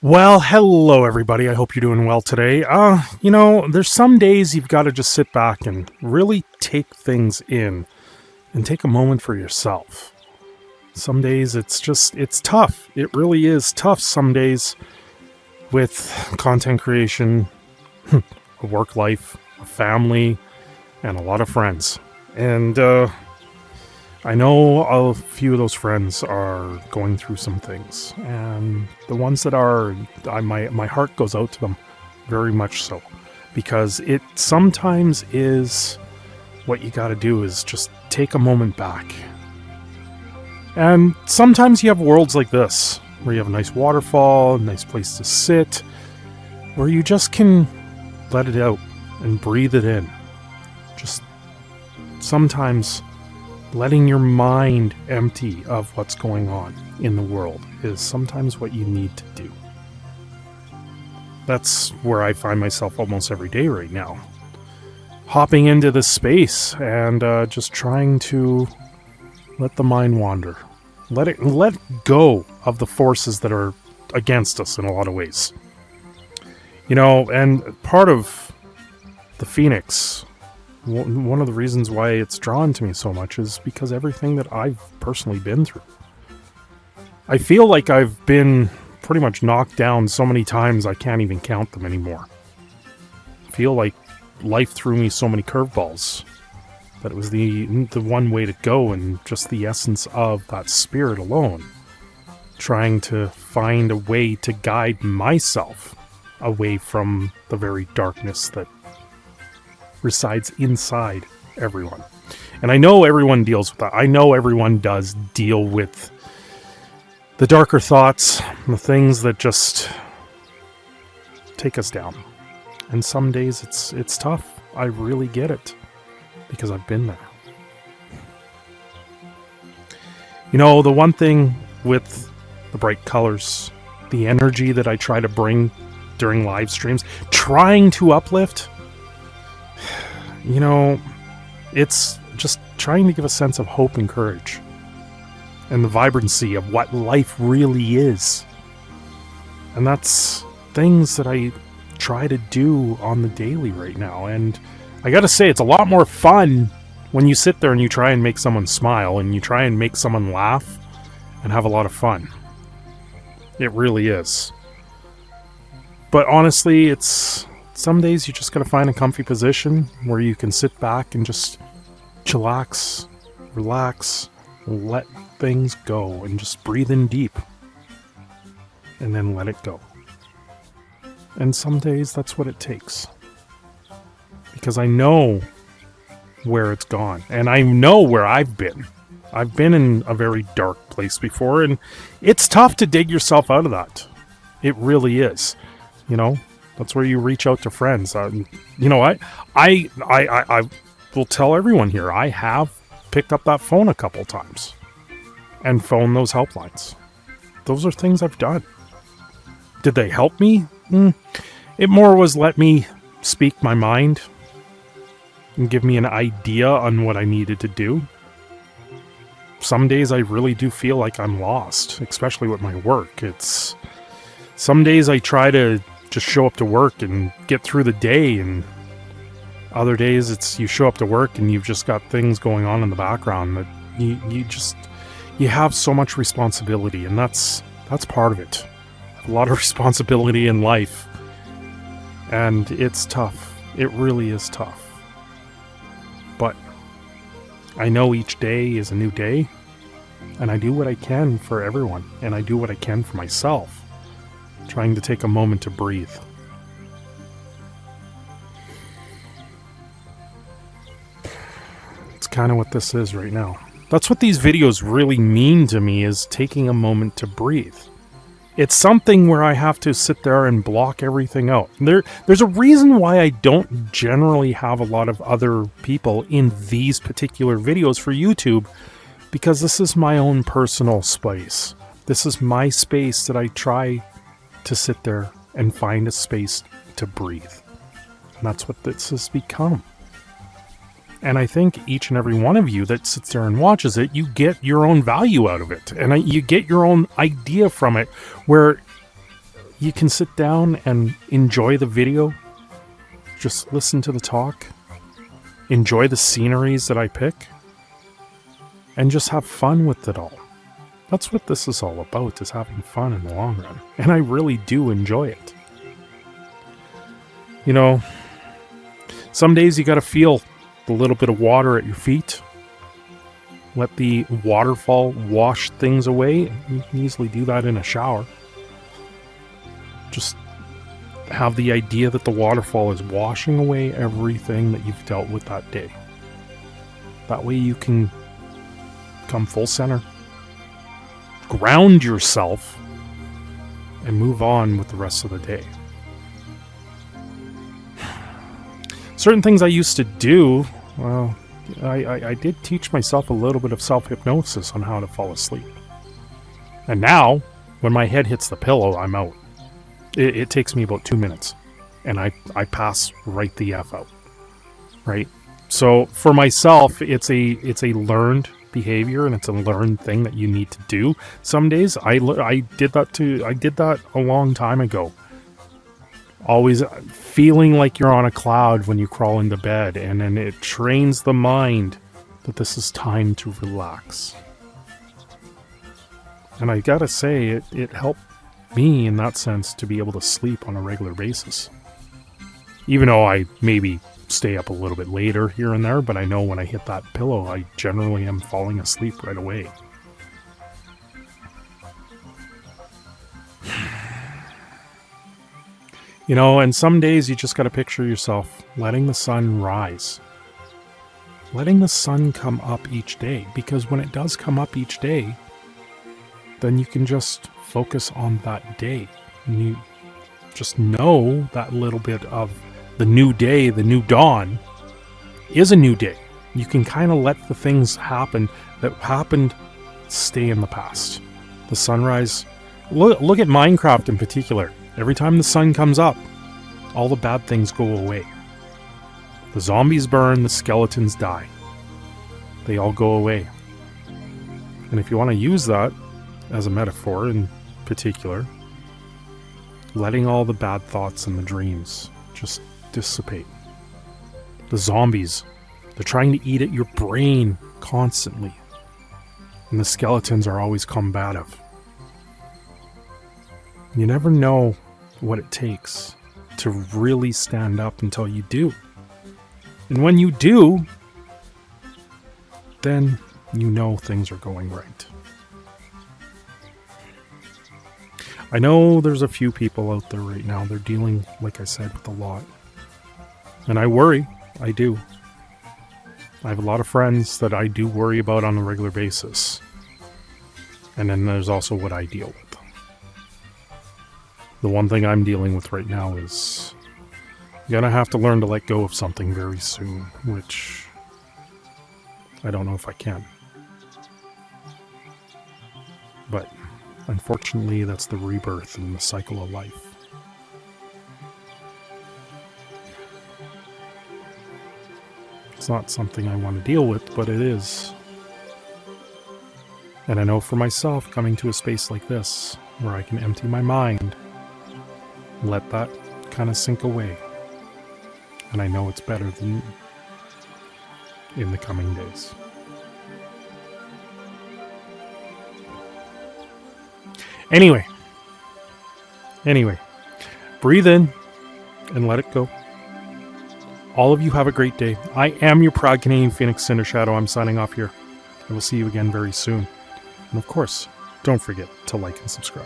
Well, hello everybody. I hope you're doing well today. There's some days you've got to just sit back and really take things in and take a moment for yourself. Some days it's tough. It really is tough some days with content creation, a work life, a family, and a lot of friends. And I know a few of those friends are going through some things, and the ones that are, my heart goes out to them very much so, because it sometimes is what you got to do is just take a moment back. And sometimes you have worlds like this, where you have a nice waterfall, a nice place to sit, where you just can let it out and breathe it in. Just sometimes letting your mind empty of what's going on in the world is sometimes what you need to do. That's where I find myself almost every day right now. Hopping into this space and just trying to let the mind wander. Let go of the forces that are against us in a lot of ways. And part of the Phoenix, one of the reasons why it's drawn to me so much is because everything that I've personally been through. I feel like I've been pretty much knocked down so many times I can't even count them anymore. I feel like life threw me so many curveballs that it was the one way to go, and just the essence of that spirit alone, trying to find a way to guide myself away from the very darkness that resides inside everyone. And I know everyone deals with that. I know everyone does deal with the darker thoughts, the things that just take us down. And some days it's tough. I really get it, because I've been there. The one thing with the bright colors, the energy that I try to bring during live streams, trying to uplift, it's just trying to give a sense of hope and courage and the vibrancy of what life really is. And that's things that I try to do on the daily right now. And I gotta say, it's a lot more fun when you sit there and you try and make someone smile and you try and make someone laugh and have a lot of fun. It really is. But honestly, some days you just gotta find a comfy position where you can sit back and just chillax, relax, let things go, and just breathe in deep. And then let it go. And some days that's what it takes. Because I know where it's gone. And I know where I've been. I've been in a very dark place before, and it's tough to dig yourself out of that. It really is. That's where you reach out to friends. I will tell everyone here, I have picked up that phone a couple times and phoned those helplines. Those are things I've done. Did they help me? It more was let me speak my mind and give me an idea on what I needed to do. Some days I really do feel like I'm lost, especially with my work. Some days I try to just show up to work and get through the day, and other days it's you show up to work and you've just got things going on in the background that you have so much responsibility, and that's part of it. A lot of responsibility in life, and it's tough. It really is tough. But I know each day is a new day, and I do what I can for everyone, and I do what I can for myself, trying to take a moment to breathe. It's kind of what this is right now. That's what these videos really mean to me, is taking a moment to breathe. It's something where I have to sit there and block everything out. There's a reason why I don't generally have a lot of other people in these particular videos for YouTube, because this is my own personal space. This is my space that I try to sit there and find a space to breathe. And that's what this has become. And I think each and every one of you that sits there and watches it, you get your own value out of it. And you get your own idea from it, where you can sit down and enjoy the video, just listen to the talk, enjoy the sceneries that I pick, and just have fun with it all. That's what this is all about, is having fun in the long run. And I really do enjoy it. You know, some days you gotta feel the little bit of water at your feet. Let the waterfall wash things away. You can easily do that in a shower. Just have the idea that the waterfall is washing away everything that you've dealt with that day. That way you can come full center, ground yourself, and move on with the rest of the day. Certain things I used to do, well, I did teach myself a little bit of self-hypnosis on how to fall asleep. And now, when my head hits the pillow, I'm out. It takes me about 2 minutes, and I pass right the F out. Right? So for myself, it's a learned behavior, and it's a learned thing that you need to do. Some days I did that too. I did that a long time ago. Always feeling like you're on a cloud when you crawl into bed, and then it trains the mind that this is time to relax. And I gotta say, it helped me in that sense to be able to sleep on a regular basis. Even though I maybe stay up a little bit later here and there, but I know when I hit that pillow, I generally am falling asleep right away. You know, and some days you just got to picture yourself letting the sun rise. Letting the sun come up each day, because when it does come up each day, then you can just focus on that day. And you just know that little bit of the new day, the new dawn, is a new day. You can kind of let the things happen that happened stay in the past. The sunrise. Look at Minecraft in particular. Every time the sun comes up, all the bad things go away. The zombies burn, the skeletons die. They all go away. And if you want to use that as a metaphor in particular, letting all the bad thoughts and the dreams just dissipate. The zombies, they're trying to eat at your brain constantly. And the skeletons are always combative. You never know what it takes to really stand up until you do. And when you do, then you know things are going right. I know there's a few people out there right now, they're dealing, like I said, with a lot. And I worry, I do. I have a lot of friends that I do worry about on a regular basis. And then there's also what I deal with. The one thing I'm dealing with right now is you're gonna have to learn to let go of something very soon, which I don't know if I can. But unfortunately, that's the rebirth and the cycle of life. It's not something I want to deal with, but it is. And I know for myself, coming to a space like this, where I can empty my mind, let that kind of sink away. And I know it's better than in the coming days. Anyway, breathe in and let it go. All of you have a great day. I am your proud Canadian Phoenix, Cindershadow. I'm signing off here. I will see you again very soon. And of course, don't forget to like and subscribe.